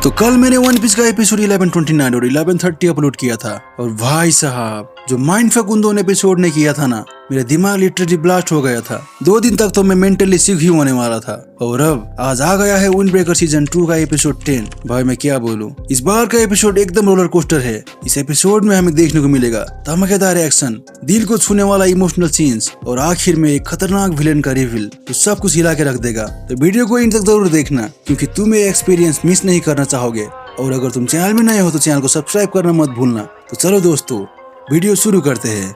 तो कल मैंने वन पीस का एपिसोड 1129 और 1130 अपलोड किया था और भाई साहब जो माइंडफक उन दोनों एपिसोड ने किया था ना, मेरा दिमाग लिटरली ब्लास्ट हो गया था। 2 दिन तक तो मैं मेंटली सिक ही होने वाला था और अब आज आ गया है विंड ब्रेकर सीजन 2 का एपिसोड 10। भाई मैं क्या बोलूं, इस बार का एपिसोड एकदम रोलर कोस्टर है। इस एपिसोड में हमें देखने को मिलेगा धमाकेदार एक्शन, दिल को छूने वाला इमोशनल सीन्स और आखिर में एक खतरनाक विलेन का रिवील तो सब कुछ हिला के रख देगा। तो वीडियो को इन तक जरूर देखना क्योंकि तुम ये एक्सपीरियंस मिस नहीं करना चाहोगे। और अगर तुम चैनल में नए हो तो चैनल को सब्सक्राइब करना मत भूलना। तो चलो दोस्तों वीडियो शुरू करते हैं।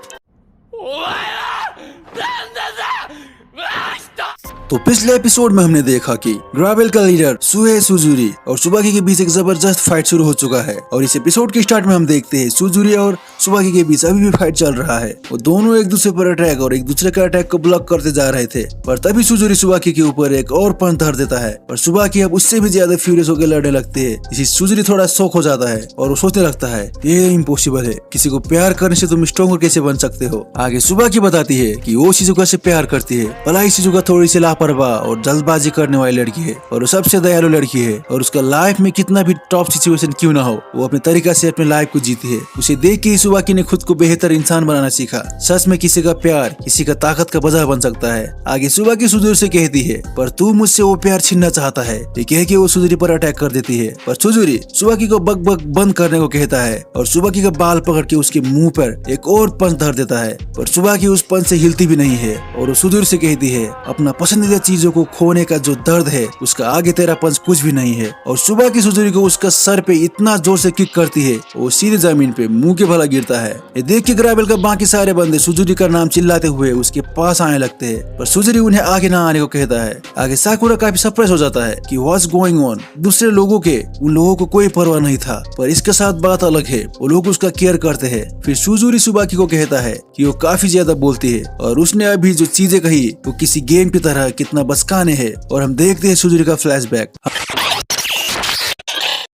तो पिछले एपिसोड में हमने देखा कि ग्रावेल का लीडर सुहे सुजुरी और सुबाकी के बीच एक जबरदस्त फाइट शुरू हो चुका है। और इस एपिसोड के स्टार्ट में हम देखते हैं सुजुरी और सुबाकी के बीच अभी भी फाइट चल रहा है। वो दोनों एक दूसरे पर अटैक और एक दूसरे का अटैक को ब्लॉक करते जा रहे थे, पर तभी सुजुरी सुबाकी के ऊपर एक और पंच धर देता है और सुबाकी अब उससे भी ज्यादा फ्यूरियस होकर लड़ने लगते है। इसी सुजुरी थोड़ा शौक हो जाता है और वो सोचने लगता है ये इम्पॉसिबल है, किसी को प्यार करने से तुम स्ट्रॉन्गर कैसे बन सकते हो। आगे सुबाकी बताती है कि वो शिजुका से प्यार करती है, भला ही शिजुका थोड़ी सी लापरवाह और जल्दबाजी करने वाली लड़की है और वो सबसे दयालु लड़की है। और उसका लाइफ में कितना भी टॉप सिचुएशन क्यों ना हो, वो अपने तरीका से अपने लाइफ को जीती है। उसे देख के सुबाकी ने खुद को बेहतर इंसान बनाना सीखा। सच में किसी का प्यार किसी का ताकत का वजह बन सकता है। आगे सुबाकी सुजुरी से कहती है पर तू मुझसे वो प्यार छीनना चाहता है। ये कह के वो सुजुरी पर अटैक कर देती है, पर सुजुरी सुबाकी को बक बक बंद करने को कहता है और सुबाकी का बाल पकड़ के उसके मुंह पर एक और पंच धर देता है। पर सुबाकी उस पंच से हिलती भी नहीं है और वो सुजुरी से कहती है अपना पसंदीदा चीजों को खोने का जो दर्द है उसका आगे तेरा पंच कुछ भी नहीं है। और सुबाकी सुजुरी को उसका सर पे इतना जोर से किक करती है वो सीधे जमीन पे मुंह के भला गिरता है। ये देख के ग्रावेल का बाकी सारे बंदे सुजुरी का नाम चिल्लाते हुए उसके पास आने लगते हैं, पर सुजुरी उन्हें आगे ना आने को कहता है। आगे साकुरा काफी सरप्राइज हो जाता है कि व्हाट्स गोइंग ऑन। दूसरे लोगों के उन लोगों को कोई परवाह नहीं था, पर इसके साथ बात अलग है, वो लोग उसका केयर करते हैं। फिर सुजुरी सुबाकी को कहता है कि वो काफी ज्यादा बोलती है और उसने अभी जो चीजें कही वो किसी गेम की तरह कितना बचकाने है। और हम देखते हैं सुजुरी का फ्लैशबैक।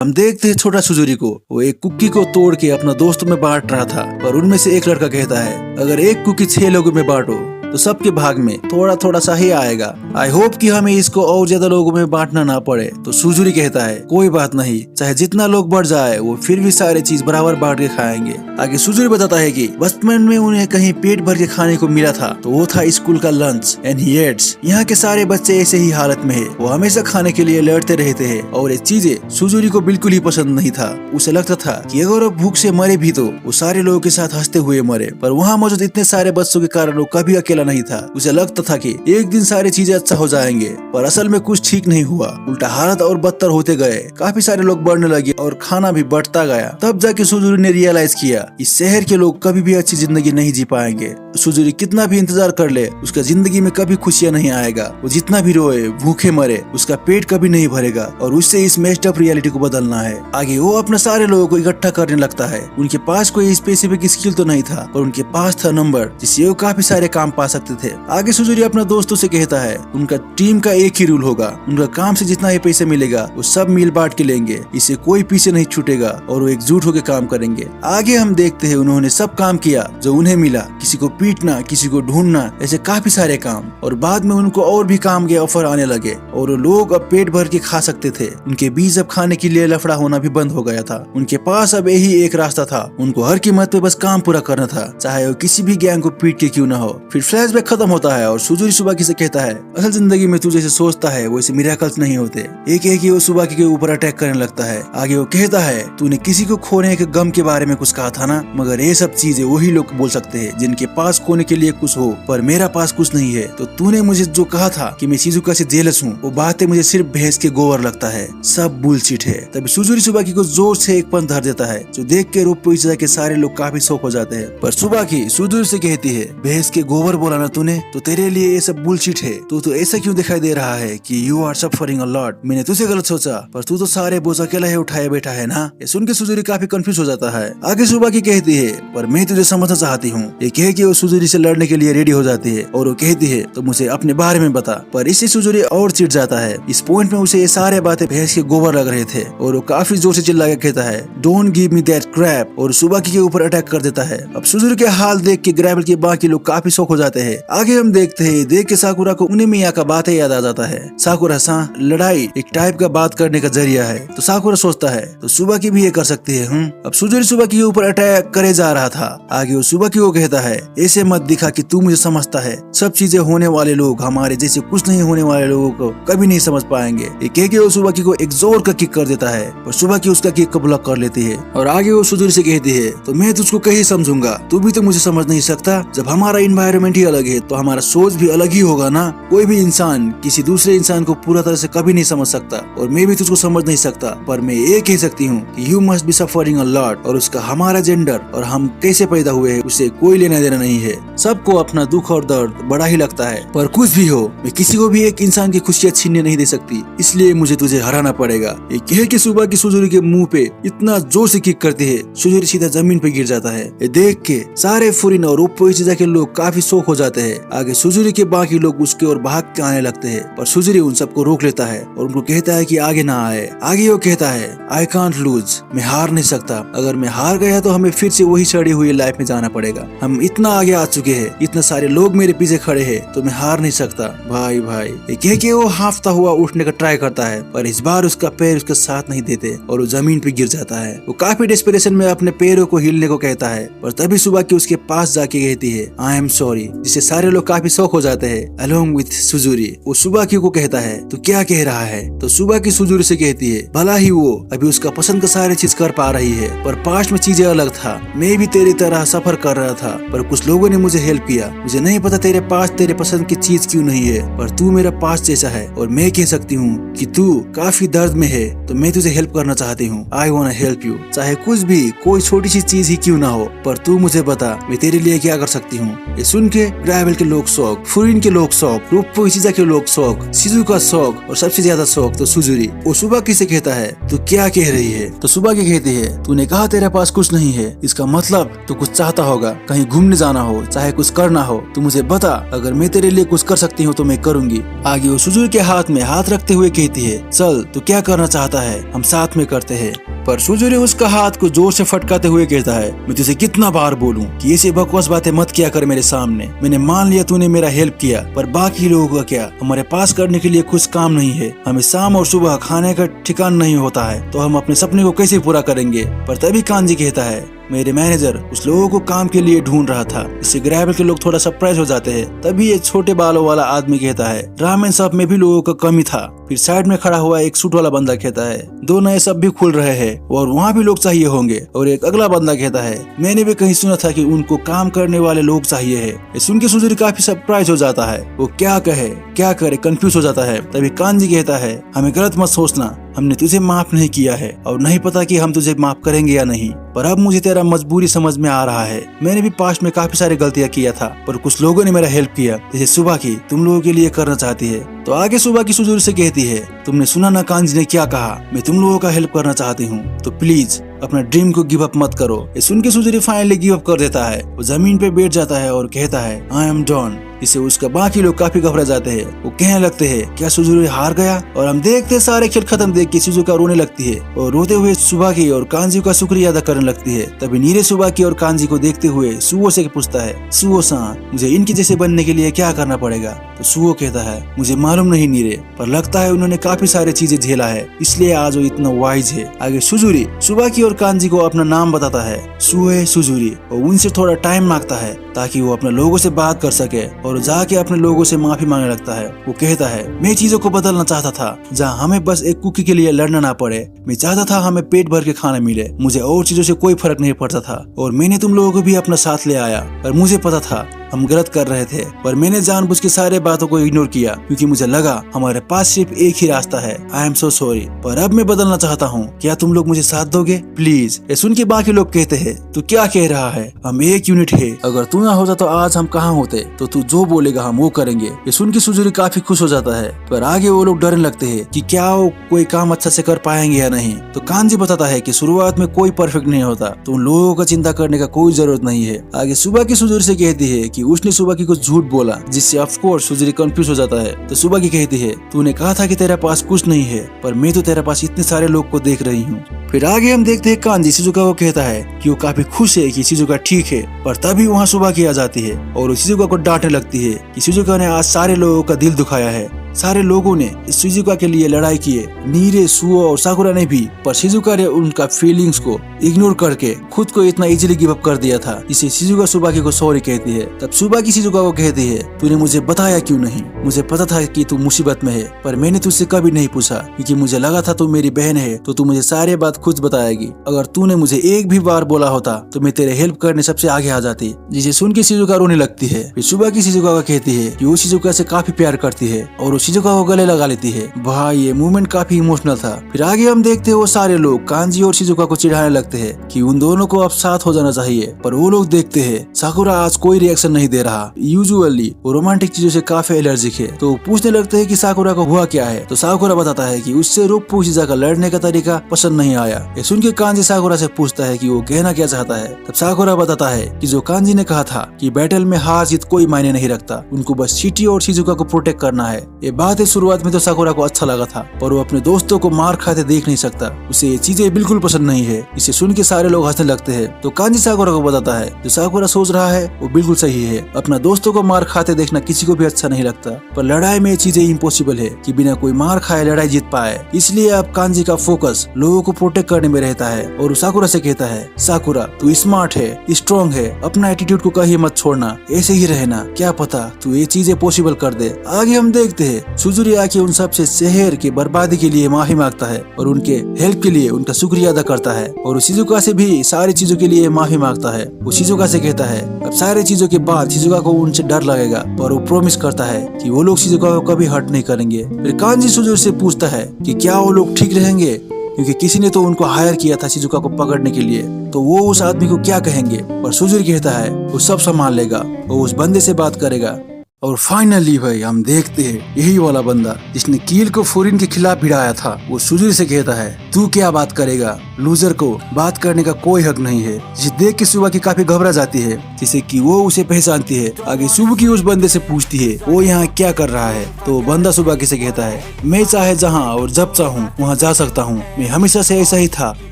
हम देखते हैं छोटा सुजुरी को, वो एक कुकी को तोड़ के अपना दोस्तों में बांट रहा था, पर उनमें से एक लड़का कहता है अगर एक कुकी 6 लोगों में बांटो तो सबके भाग में थोड़ा थोड़ा सा ही आएगा। आई होप कि हमें इसको और ज्यादा लोगों में बांटना ना पड़े। तो सुजुरी कहता है कोई बात नहीं, चाहे जितना लोग बढ़ जाए वो फिर भी सारे चीज बराबर बांट के खाएंगे। आगे सुजुरी बताता है कि बचपन में उन्हें कहीं पेट भर के खाने को मिला था, तो वो था स्कूल का लंच एंड ही एट्स। यहाँ के सारे बच्चे ऐसे ही हालत में है, वो हमेशा खाने के लिए लड़ते रहते हैं और ये चीजें सुजुरी को बिल्कुल ही पसंद नहीं था। उसे लगता था कि अगर वो भूख से मरे भी तो वो सारे लोगों के साथ हंसते हुए मरे, पर वहाँ मौजूद इतने सारे बच्चों के कारण वो कभी अकेला नहीं था। उसे लगता था कि एक दिन सारी चीजें अच्छा हो जाएंगे, पर असल में कुछ ठीक नहीं हुआ। उल्टा हालत और बदतर होते गए, काफी सारे लोग बढ़ने लगे और खाना भी बढ़ता गया। तब जाके सुजुरी ने रियलाइज किया इस शहर के लोग कभी भी अच्छी जिंदगी नहीं जी पाएंगे। सुजुरी कितना भी इंतजार कर ले उसका जिंदगी में कभी खुशियां नहीं आएगा। वो जितना भी रोए भूखे मरे उसका पेट कभी नहीं भरेगा और उससे इस मेस्ड अप रियलिटी को बदलना है। आगे वो अपने सारे लोगों को इकट्ठा करने लगता है। उनके पास कोई स्पेसिफिक स्किल तो नहीं था, पर उनके पास था नंबर जिससे वो काफी सारे काम पा सकते थे। आगे सुजुरी अपने दोस्तों से कहता है उनका टीम का एक ही रूल होगा, उनका काम से जितना ही पैसे मिलेगा वो सब मिल बांट के लेंगे, इससे कोई पीछे नहीं छूटेगा और वो एकजुट होकर काम करेंगे। आगे हम देखते हैं उन्होंने सब काम किया जो उन्हें मिला, किसी को पीटना, किसी को ढूंढना, ऐसे काफी सारे काम। और बाद में उनको और भी काम के ऑफर आने लगे और वो लोग अब पेट भर के खा सकते थे। उनके बीच अब खाने के लिए लफड़ा होना भी बंद हो गया था। उनके पास अब यही एक रास्ता था, उनको हर कीमत पे बस काम पूरा करना था, चाहे वो किसी भी गैंग को पीट के क्यों ना हो। फिर फ्लैशबैक खत्म होता है और सुजुरी सुबाकी से कहता है असल जिंदगी में तू जैसे सोचता है वैसे मिरेकल्स नहीं होते। एक एक ही वो सुबाकी के ऊपर अटैक करने लगता है। आगे वो कहता है तूने किसी को खोने के गम के बारे में कुछ कहा था ना, मगर ये सब चीजें वही लोग बोल सकते हैं जिनके पास खोने के लिए कुछ हो, पर मेरा पास कुछ नहीं है। तो तूने मुझे जो कहा था कि मैं शिजुका से जेलस हूँ, वो बातें मुझे सिर्फ भैंस के गोबर लगता है, सब बुलशिट है। तभी सुजुरी सुबाकी को जोर से एक पंच धर देता है जो देख के रूप के सारे लोग काफी शौक हो जाते हैं। पर सुबाकी सुजुरी से कहती है भैंस के गोबर बोला ना तूने, तो तेरे लिए ये सब बुलशिट है। तो ऐसा क्यों दिखाई दे रहा है कि you are suffering a lot. मैंने तुझे गलत सोचा, पर तू तो सारे बोझ अकेला ही उठाए बैठा है ना। ये सुन के सुजुरी काफी कंफ्यूज हो जाता है। आगे सुबाकी कहती है पर मैं तुझे समझना चाहती हूँ। ये कह के वो सुजुरी से लड़ने के लिए रेडी हो जाती है और वो कहती है तो मुझे अपने बारे में बता। पर इससे सुजुरी और चिढ़ जाता है। इस पॉइंट में उसे ये सारे बातें भैंस के गोबर लग रहे थे और वो काफी जोर से चिल्ला के कहता है don't give me that Krebs और सुबाकी के ऊपर अटैक कर देता है। अब सुजुरी के हाल देख के ग्रावेल के बाकी लोग काफी शौक हो जाते जाते हैं। आगे हम देखते हैं, देख के साकुरा को उनिमिया का बातें याद आ जाता है। साकुरा सा लड़ाई एक टाइप का बात करने का जरिया है। तो साकुरा सोचता है तो सुबाकी भी ये कर सकती है। अब सुजुरी सुबाकी के ऊपर अटैक करे जा रहा था। आगे वो सुबाकी को कहता है, ऐसे मत दिखा कि तू मुझे समझता है। सब चीजें होने वाले लोग हमारे जैसे कुछ नहीं होने वाले लोगों को कभी नहीं समझ पाएंगे। ये कह के वो सुबाकी को एक जोर का किक कर देता है और सुबाकी उसका किक को ब्लॉक कर लेती है। और आगे वो सुजुरी से कहती है, तो मैं तुझको कहीं समझूंगा, तू भी तो मुझे समझ नहीं सकता। जब हमारा इन्वायरमेंट ही अलग है तो हमारा सोच भी अलग ही होगा ना। कोई भी इंसान किसी दूसरे इंसान को पूरा तरह से कभी नहीं समझ सकता और मैं भी तुझको समझ नहीं सकता। पर मैं ये कह सकती हूँ कि you must be suffering a lot, और उसका हमारा जेंडर और हम कैसे पैदा हुए हैं उससे कोई लेना देना नहीं है। सबको अपना दुख और दर्द बड़ा ही लगता है, पर कुछ भी हो मैं किसी को भी एक इंसान की खुशियाँ छीनने नहीं दे सकती, इसलिए मुझे तुझे हराना पड़ेगा। ये कह के सुबह की सुजुरी के मुंह पे इतना जोर से किक करती है, सुजुरी सीधा जमीन पे गिर जाता है। ये देख के सारे फुरिन और उपपोइचिजा के लोग काफी शौक हो जाते हैं। आगे सुजुरी के बाकी लोग उसके और भाग के आने लगते हैं, पर सुजुरी उन सबको रोक लेता है और उनको कहता है कि आगे ना आए। आगे वो कहता है, आई कांट लूज, मैं हार नहीं सकता। अगर मैं हार गया तो हमें फिर से वही सड़ी हुई लाइफ में जाना पड़ेगा। हम इतना आगे आ चुके हैं, इतने सारे लोग मेरे पीछे खड़े हैं, तो मैं हार नहीं सकता भाई। ये कह के वो हाफता हुआ उठने का ट्राई करता है, पर इस बार उसका पैर उसका साथ नहीं देते और वो जमीन पे गिर जाता है। वो काफी डेस्परेशन में अपने पैरों को हिलने को कहता है, पर तभी सुबह की उसके पास जाके कहती है, आई एम सॉरी, जिससे सारे लोग काफी शौक हो जाते हैं अलोंग विथ सुजुरी। वो सुबह की को कहता है, तो क्या कह रहा है? तो सुबह की सुजुरी से कहती है, भला ही वो अभी उसका पसंद का सारी चीज कर पा रही है, पर पास्ट में चीजें अलग था। मैं भी तेरी तरह सफर कर रहा था, पर कुछ लोगों ने मुझे हेल्प किया। मुझे नहीं पता तेरे पास तेरे पसंद की चीज क्यों नहीं है, पर तू मेरा पास जैसा है और मैं कह सकती हूँ कि तू काफी दर्द में है, तो मैं तुझे हेल्प करना चाहती हूँ। I want to help you, चाहे कुछ भी कोई छोटी सी चीज ही क्यों ना हो, पर तू मुझे बता मैं तेरे लिए क्या कर सकती हूँ। ये सुन के ग्राइवल के लोग शौक, फुरिन के लोग शौक, रूपपोइचिजा के लोग शौक, शिजु का शौक और सबसे ज्यादा शौक तो सुजुरी। वो सुबह किसे कहता है, तू क्या कह रही है? तो सुबह की कहती है, तूने कहा तेरे पास कुछ नहीं है, इसका मतलब तू कुछ चाहता होगा, कहीं घूमने जाना हो, चाहे कुछ करना हो, तू मुझे बता। अगर मैं तेरे लिए कुछ कर सकती हूँ तो मैं करूंगी। आगे वो सुजुरी के हाथ में हाथ रखते हुए कहती है, चल तू क्या करना चाहता है, हम साथ में करते हैं। पर सुजुरी उसका हाथ को जोर से फटकाते हुए कहता है, मैं तुझे कितना बार बोलूं कि ऐसी बकवास बातें मत किया कर मेरे सामने। मैंने मान लिया तूने मेरा हेल्प किया, पर बाकी लोगों का क्या? हमारे पास करने के लिए कुछ काम नहीं है। हमें शाम और सुबह खाने का ठिकाना नहीं होता है, तो हम अपने सपने को कैसे पूरा करेंगे? पर तभी कांजी कहता है, मेरे मैनेजर उस लोगों को काम के लिए ढूंढ रहा था। इससे ग्राइवल के लोग थोड़ा सरप्राइज हो जाते हैं। तभी ये छोटे बालों वाला आदमी कहता है, रामेन शॉप में भी लोगों का कमी था। फिर साइड में खड़ा हुआ एक सूट वाला बंदा कहता है, दो नए शॉप भी खुल रहे हैं और वहाँ भी लोग चाहिए होंगे। और एक अगला बंदा कहता है, मैंने भी कहीं सुना था कि उनको काम करने वाले लोग चाहिए है। ये सुन के सुजुरी काफी सरप्राइज हो जाता है। वो क्या कहे क्या करे कंफ्यूज हो जाता है। तभी कांजी कहता है, हमें गलत मत सोचना, हमने तुझे माफ नहीं किया है और नहीं पता कि हम तुझे माफ करेंगे या नहीं, पर अब मुझे तेरा मजबूरी समझ में आ रहा है। मैंने भी पास्ट में काफी सारी गलतियां किया था, पर कुछ लोगों ने मेरा हेल्प किया, जैसे सुबह की तुम लोगों के लिए करना चाहती है। तो आगे सुबह की सुजुरी से कहती है, तुमने सुना ना कांजी ने क्या कहा, मैं तुम लोगों का हेल्प करना चाहती हूँ, तो प्लीज अपना ड्रीम को गिव अप मत करो। ये सुन के सुजुरी फाइनली गिव अप कर देता है। वो जमीन पे बैठ जाता है और कहता है, आई एम डन। इससे उसका बाकी लोग काफी घबरा जाते हैं। वो कहने लगते हैं, क्या सुजुरी हार गया? और हम देखते सारे खेल खत्म देख के सुजुका रोने लगती है और रोते हुए सुबह की और कांजी का शुक्रिया अदा करने लगती है। तभी नीरे सुबह की और कांजी को देखते हुए सुओ से पूछता है, सुओ सान मुझे इनके जैसे बनने के लिए क्या करना पड़ेगा? तो सुओ कहता है, मुझे मालूम नहीं नीरे, पर लगता है उन्होंने काफी सारी चीजें झेला है, इसलिए आज वो इतना वाइज है। आगे सुजुरी सुबह की और कांजी को अपना नाम बताता है, सुए सुजुरी, और उनसे थोड़ा टाइम मांगता है ताकि वो अपने लोगों से बात कर सके और जाके अपने लोगों से माफी मांगने लगता है। वो कहता है, मैं चीजों को बदलना चाहता था, जहाँ हमें बस एक कुकी के लिए लड़ना ना पड़े। मैं चाहता था हमें पेट भर के खाना मिले, मुझे और चीजों से कोई फर्क नहीं पड़ता था, और मैंने तुम लोगों को भी अपना साथ ले आया। पर मुझे पता था हम गलत कर रहे थे, पर मैंने जानबूझ के सारे बातों को इग्नोर किया क्योंकि मुझे लगा हमारे पास सिर्फ एक ही रास्ता है। आई एम सो सॉरी, पर अब मैं बदलना चाहता हूँ, क्या तुम लोग मुझे साथ दोगे प्लीज? ये सुन के बाकी लोग कहते हैं, तू क्या कह रहा है, हम एक यूनिट है, अगर तू ना होता तो आज हम कहाँ होते, तो तू जो बोलेगा हम वो करेंगे। ये सुन के सुजुरी काफी खुश हो जाता है, पर आगे वो लोग डरने लगते हैं कि क्या वो कोई काम अच्छा से कर पाएंगे या नहीं। तो कांजी बताता है कि शुरुआत में कोई परफेक्ट नहीं होता, तो उन लोगों का चिंता करने का कोई जरूरत नहीं है। आगे सुबह की सुजुरी से कहती है कि उसने सुबाकी को झूठ बोला, जिससे ऑफ कोर्स सुजुरी कंफ्यूज हो जाता है। तो सुबाकी कहती है, तूने कहा था कि तेरे पास कुछ नहीं है, पर मैं तो तेरे पास इतने सारे लोग को देख रही हूँ। फिर आगे हम देखते हैं कांजी शिजुका को कहता है कि वो काफी खुश है कि शिजुका ठीक है, पर तभी वहाँ सुबाकी आ जाती है और शिजुका को डांटने लगती है कि शिजुका ने आज सारे लोगों का दिल दुखाया है। सारे लोगों ने शिजुका के लिए लड़ाई की है, नीरे, सुओ और साकुरा ने भी, पर शिजुका ने उनका फीलिंग्स को इग्नोर करके खुद को इतना इजीली गिव अप कर दिया था, जिससे शिजुका सुबाकी को सॉरी कहती है। तब सुबाकी शिजुका को कहती है, तूने मुझे बताया क्यों नहीं? मुझे पता था कि तू मुसीबत में है, पर मैंने तुझसे कभी नहीं पूछा, क्योंकि मुझे लगा था तू मेरी बहन है तो तू मुझे सारे बात खुद बताएगी। अगर तूने मुझे एक भी बार बोला होता तो मैं तेरे हेल्प करने सबसे आगे आ जाती। जिसे सुन के शिजुका रोने लगती है। फिर सुबाकी शिजुका को कहती है कि वो शिजुका से काफी प्यार करती है और शिजुका को गले लगा लेती है। भाई ये मूवमेंट काफी इमोशनल था। फिर आगे हम देखते हैं वो सारे लोग कांजी और शिजुका को चिढ़ाने लगते हैं कि उन दोनों को अब साथ हो जाना चाहिए, पर वो लोग देखते हैं साकुरा आज कोई रिएक्शन नहीं दे रहा। यूजुअली वो रोमांटिक चीजों से काफी एलर्जिक है, तो पूछने लगते हैं कि साकुरा को हुआ क्या है। तो साकुरा बताता है कि उससे रूपू शिजुका लड़ने का तरीका पसंद नहीं आया। ये सुन के कांजी साकुरा से पूछता है कि वो कहना क्या चाहता है। तब साकुरा बताता है कि जो कांजी ने कहा था कि बैटल में हार जीत कोई मायने नहीं रखता, उनको बस चिटी और शिजुका को प्रोटेक्ट करना है। ये बात है शुरुआत में तो साकुरा को अच्छा लगा था, पर वो अपने दोस्तों को मार खाते देख नहीं सकता। उसे ये चीजें बिल्कुल पसंद नहीं है। इसे सुन के सारे लोग हंसने लगते हैं। तो कांजी साकुरा को बताता है जो साकुरा सोच रहा है वो बिल्कुल सही है। अपना दोस्तों को मार खाते देखना किसी को भी अच्छा नहीं लगता, पर लड़ाई में ये चीजें इम्पॉसिबल है कि बिना कोई मार खाए लड़ाई जीत पाए। इसलिए अब कांजी का फोकस लोगों को प्रोटेक्ट करने में रहता है और वो साकुरा से कहता है, साकुरा तू स्मार्ट है, स्ट्रॉन्ग है, अपना एटीट्यूड को कहीं मत छोड़ना, ऐसे ही रहना, क्या पता तू ये चीजें पॉसिबल कर दे। आगे हम देखते हैं सुजुरी आके उन सबसे शहर की बर्बादी के लिए माफी मांगता है और उनके हेल्प के लिए उनका शुक्रिया अदा करता है और शिजुका से भी सारी चीजों के लिए माफी मांगता है। वो शिजुका से कहता है अब सारी चीजों के बाद शिजुका को उनसे डर लगेगा, पर वो प्रॉमिस करता है कि वो लोग शिजुका को कभी हर्ट नहीं करेंगे। फिर कांजी सुजुरी से पूछता है कि क्या वो लोग ठीक रहेंगे, क्योंकि किसी ने तो उनको हायर किया था शिजुका को पकड़ने के लिए, तो वो उस आदमी को क्या कहेंगे। पर सुजुरी कहता है वो सब संभाल लेगा, वो उस बंदे से बात करेगा। और फाइनली भाई हम देखते हैं यही वाला बंदा जिसने कील को फुरिन के खिलाफ भिड़ाया था, वो सुजुरी से कहता है तू क्या बात करेगा, लूजर को बात करने का कोई हक नहीं है। जिसे देख के सुबह की काफी घबरा जाती है, जिसे कि वो उसे पहचानती है। आगे सुबह की उस बंदे से पूछती है वो यहाँ क्या कर रहा है। तो बंदा सुबह की से कहता है मैं चाहे जहाँ और जब चाहूँ वहाँ जा सकता हूँ, मैं हमेशा से ऐसा ही था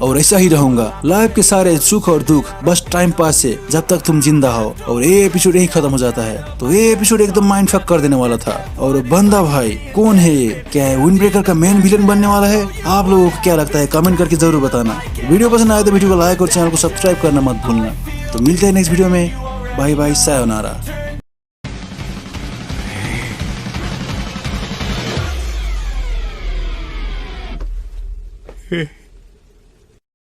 और ऐसा ही रहूंगा। लाइफ के सारे सुख और दुख बस टाइम पास से जब तक तुम जिंदा हो। और ये एपिसोड यही खत्म हो जाता है। तो ये एपिसोड एकदम माइंड फक कर देने वाला था। और बंदा भाई कौन है ये, क्या है विंड ब्रेकर का मेन विलन बनने वाला है? आप लोगों को क्या लगता है कमेंट करके जरूर बताना। वीडियो पसंद आए तो वीडियो को लाइक और चैनल को सब्सक्राइब करना मत भूलना। तो मिलते हैं नेक्स्ट वीडियो में। Bye bye, sayonara.